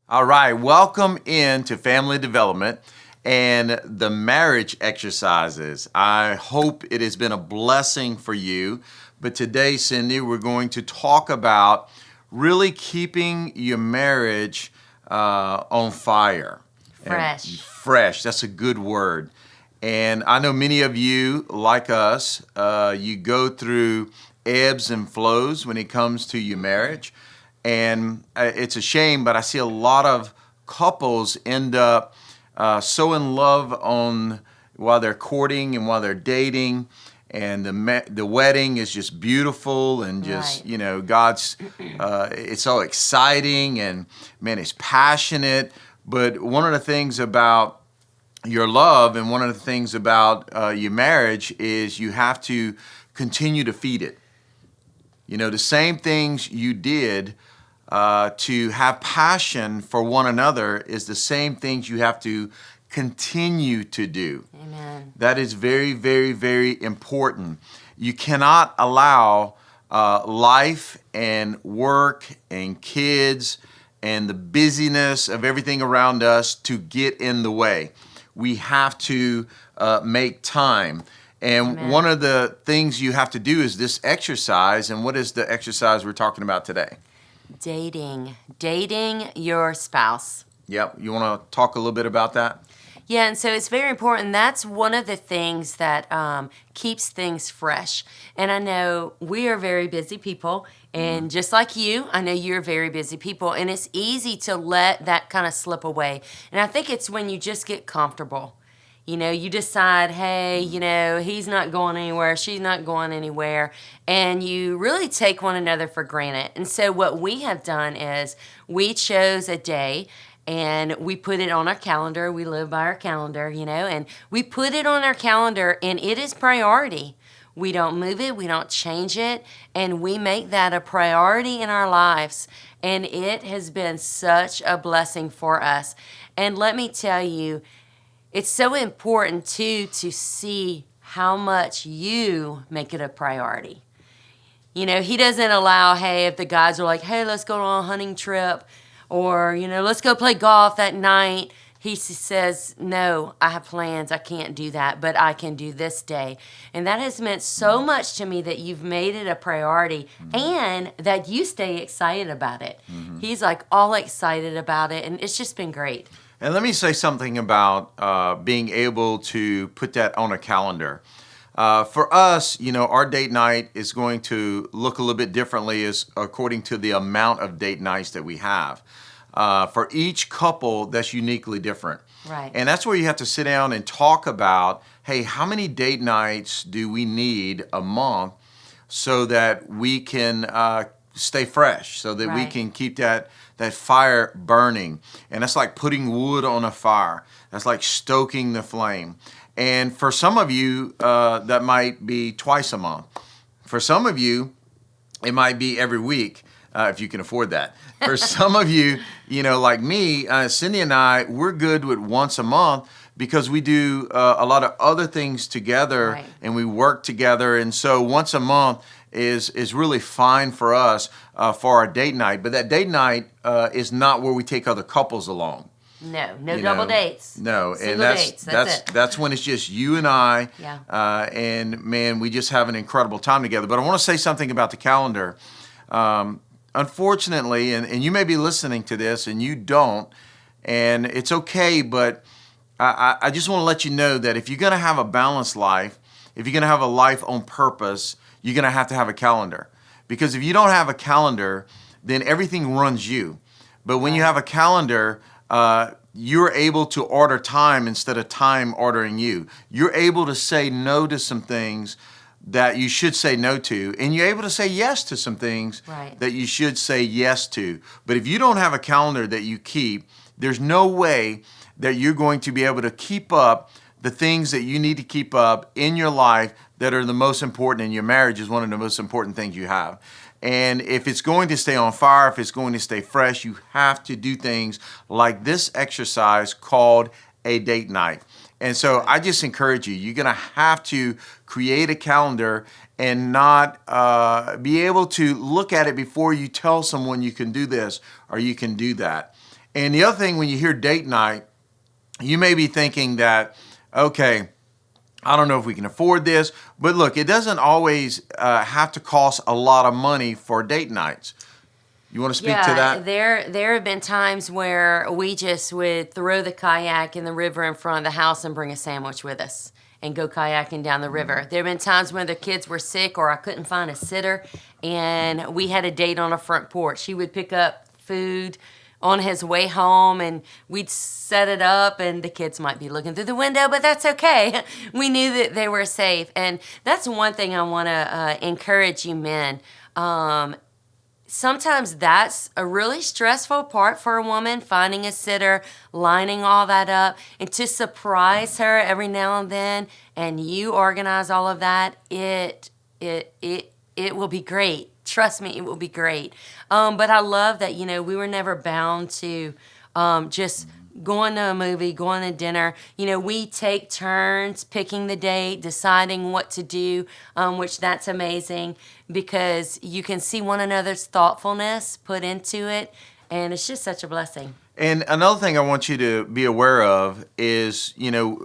All right, welcome into Family Development and the marriage exercises. I hope it has been a blessing for you. But today, Cindy, we're going to talk about really keeping your marriage on fire. Fresh, that's a good word. And I know many of you, like us, you go through ebbs and flows when it comes to your marriage. And it's a shame, but I see a lot of couples end up so in love while they're courting and while they're dating, and the wedding is just beautiful and just God's it's so exciting and man, it's passionate. But one of the things about your love and one of the things about your marriage is you have to continue to feed it. The same things you did to have passion for one another is the same things you have to continue to do. Amen. That is very, very, very important. You cannot allow life and work and kids and the busyness of everything around us to get in the way. We have to make time. And Amen. One of the things you have to do is this exercise. And what is the exercise we're talking about today? Dating your spouse. Yep. You want to talk a little bit about that? Yeah, and so it's very important. That's one of the things that keeps things fresh. And I know we are very busy people, and just like you, I know you're very busy people, and it's easy to let that kind of slip away. And I think it's when you just get comfortable. You decide, hey, he's not going anywhere, she's not going anywhere, and you really take one another for granted. And so what we have done is we chose a day and we put it on our calendar. We live by our calendar, and we put it on our calendar, and it is priority. We don't move it, we don't change it, and we make that a priority in our lives. And it has been such a blessing for us. And let me tell you, it's so important, too, to see how much you make it a priority. He doesn't allow, hey, if the guys are like, hey, let's go on a hunting trip, or, let's go play golf that night. He says, no, I have plans. I can't do that, but I can do this day. And that has meant so much to me that you've made it a priority and that you stay excited about it. He's like all excited about it, and it's just been great. And let me say something about being able to put that on a calendar. For us, our date night is going to look a little bit differently according to the amount of date nights that we have. For each couple, that's uniquely different. Right. And that's where you have to sit down and talk about, hey, how many date nights do we need a month so that we can stay fresh, so that we can keep that fire burning. And that's like putting wood on a fire. That's like stoking the flame. And for some of you, that might be twice a month. For some of you, it might be every week, if you can afford that. For some of you, like me, Cindy and I, we're good with once a month because we do a lot of other things together and we work together. And so once a month is really fine for us for our date night. But that date night is not where we take other couples along. No double dates. No, Single and dates. That's it. That's when it's just you and I. Yeah. And man, we just have an incredible time together. But I want to say something about the calendar. Unfortunately, and you may be listening to this and you don't, and it's okay, but I just want to let you know that if you're going to have a balanced life, if you're going to have a life on purpose, you're going to have a calendar. Because if you don't have a calendar, then everything runs you. But when you have a calendar, you're able to order time instead of time ordering you. You're able to say no to some things that you should say no to, and you're able to say yes to some things that you should say yes to. But if you don't have a calendar that you keep, there's no way that you're going to be able to keep up the things that you need to keep up in your life that are the most important, and your marriage is one of the most important things you have. And if it's going to stay on fire, if it's going to stay fresh, you have to do things like this exercise called a date night. And so I just encourage you, you're going to have to create a calendar and not be able to look at it before you tell someone you can do this or you can do that. And the other thing, when you hear date night, you may be thinking that, okay, I don't know if we can afford this, but look, it doesn't always have to cost a lot of money for date nights. You want to speak to that? There have been times where we just would throw the kayak in the river in front of the house and bring a sandwich with us and go kayaking down the river. There have been times when the kids were sick or I couldn't find a sitter, and we had a date on a front porch. He would pick up food on his way home, and we'd set it up, and the kids might be looking through the window, but that's okay. We knew that they were safe. And that's one thing I want to encourage you men. Sometimes that's a really stressful part for a woman, finding a sitter, lining all that up, and to surprise her every now and then, and you organize all of that, it will be great. Trust me, it will be great. But I love that, we were never bound to just going to a movie, going to dinner. We take turns picking the date, deciding what to do, which that's amazing because you can see one another's thoughtfulness put into it, and it's just such a blessing. And another thing I want you to be aware of is,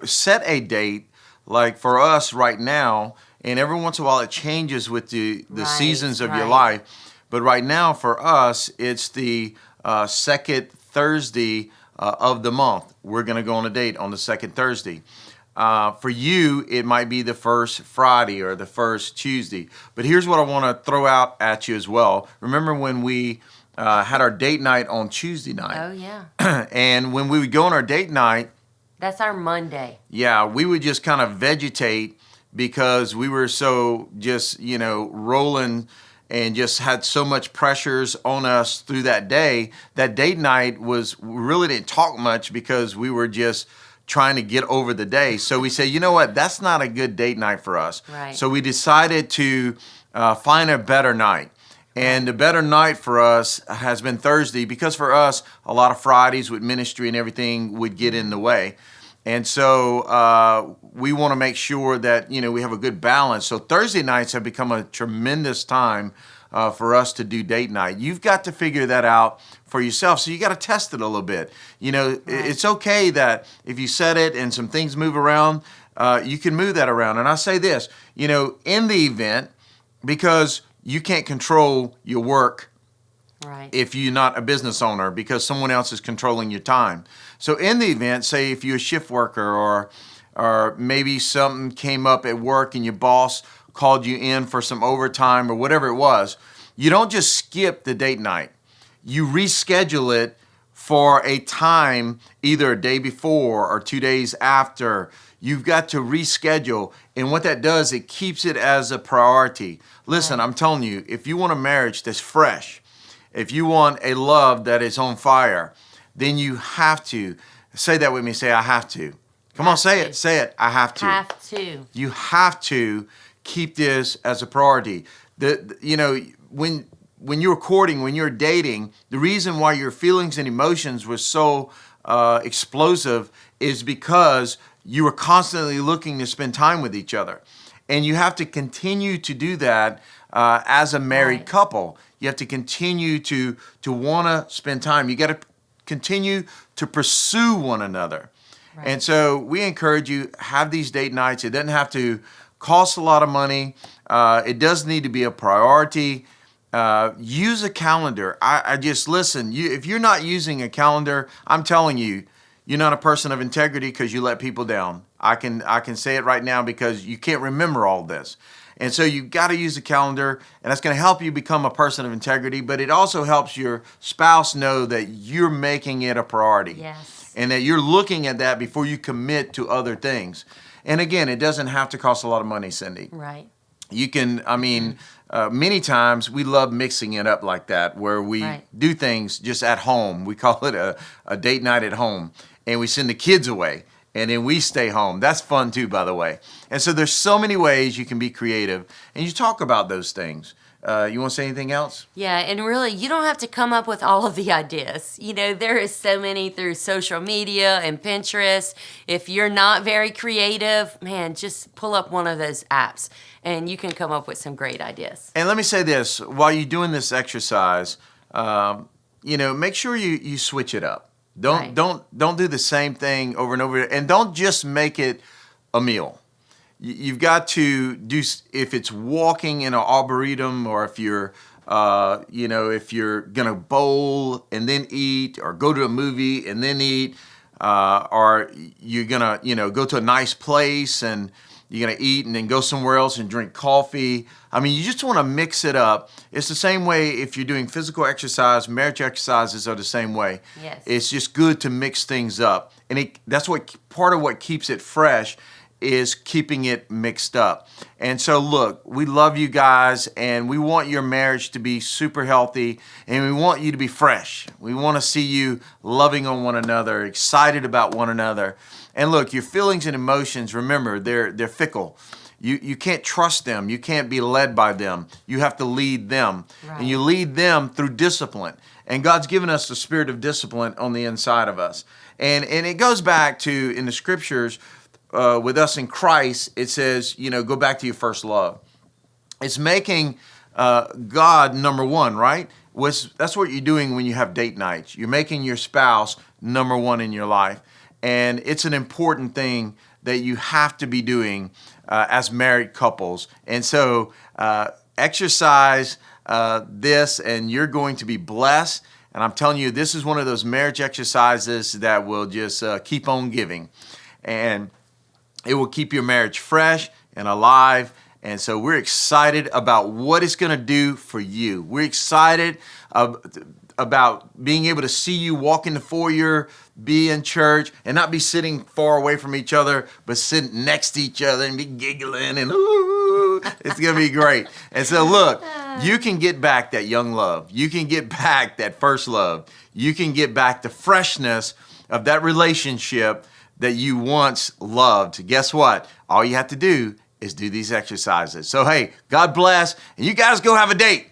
set a date. Like for us right now, and every once in a while it changes with the seasons of your life. But right now for us, it's the second Thursday of the month. We're going to go on a date on the second Thursday. For you, it might be the first Friday or the first Tuesday. But here's what I want to throw out at you as well. Remember when we had our date night on Tuesday night? Oh, yeah. And when we would go on our date night, that's our Monday. Yeah, we would just kind of vegetate because we were so just, rolling and just had so much pressures on us through that day. That date night we really didn't talk much because we were just trying to get over the day. So we said, you know what, that's not a good date night for us. Right. So we decided to find a better night. And the better night for us has been Thursday because for us, a lot of Fridays with ministry and everything would get in the way. And so we want to make sure that, we have a good balance. So Thursday nights have become a tremendous time for us to do date night. You've got to figure that out for yourself. So you got to test it a little bit. Right. It's okay that if you set it and some things move around, you can move that around. And I say this, in the event, because you can't control your work if you're not a business owner because someone else is controlling your time. So in the event, say if you're a shift worker or maybe something came up at work and your boss called you in for some overtime or whatever it was, you don't just skip the date night. You reschedule it for a time either a day before or 2 days after. You've got to reschedule. And what that does, it keeps it as a priority. Listen, I'm telling you, if you want a marriage that's fresh, if you want a love that is on fire, then you have to. Say that with me. Say, I have to. Come on, say it. Say it. I have to. Have to. You have to keep this as a priority. When you're courting, when you're dating, the reason why your feelings and emotions were so explosive is because you were constantly looking to spend time with each other. And you have to continue to do that as a married couple. You have to continue to want to spend time. You got to continue to pursue one another. Right. And so we encourage you, have these date nights. It doesn't have to cost a lot of money. It does need to be a priority. Use a calendar. I just listen. If you're not using a calendar, I'm telling you, you're not a person of integrity because you let people down. I can say it right now because you can't remember all this. And so you've got to use a calendar, and that's going to help you become a person of integrity, but it also helps your spouse know that you're making it a priority. Yes. And that you're looking at that before you commit to other things. And again, it doesn't have to cost a lot of money, Cindy. Right. You can, many times we love mixing it up like that, where we do things just at home. We call it a date night at home, and we send the kids away. And then we stay home. That's fun too, by the way. And so there's so many ways you can be creative, and you talk about those things. You want to say anything else? Yeah, and really, you don't have to come up with all of the ideas. There is so many through social media and Pinterest. If you're not very creative, man, just pull up one of those apps, and you can come up with some great ideas. And let me say this. While you're doing this exercise, make sure you switch it up. Don't Right. don't do the same thing over and over, and don't just make it a meal. You've got to do, if it's walking in an arboretum, or if you're if you're gonna bowl and then eat, or go to a movie and then eat, or you're gonna go to a nice place and you're gonna eat and then go somewhere else and drink coffee. I mean, you just want to mix it up. It's the same way if you're doing physical exercise. Marriage exercises are the same way. Yes. It's just good to mix things up, and that's what part of what keeps it fresh is keeping it mixed up. And so look, we love you guys, and we want your marriage to be super healthy, and we want you to be fresh. We want to see you loving on one another, excited about one another. And look, your feelings and emotions, remember, they're fickle. You can't trust them. You can't be led by them. You have to lead them. Right. And you lead them through discipline. And God's given us the spirit of discipline on the inside of us. And it goes back to, in the scriptures, with us in Christ, it says, go back to your first love. It's making God number one, right? That's what you're doing when you have date nights. You're making your spouse number one in your life. And it's an important thing that you have to be doing as married couples. And so exercise this, and you're going to be blessed. And I'm telling you, this is one of those marriage exercises that will just keep on giving. And it will keep your marriage fresh and alive. And so we're excited about what it's going to do for you. We're excited about being able to see you walk in the foyer, be in church, and not be sitting far away from each other, but sitting next to each other and be giggling, and ooh, it's going to be great. And so look, you can get back that young love. You can get back that first love. You can get back the freshness of that relationship that you once loved. Guess what? All you have to do is do these exercises. So hey, God bless, and you guys go have a date.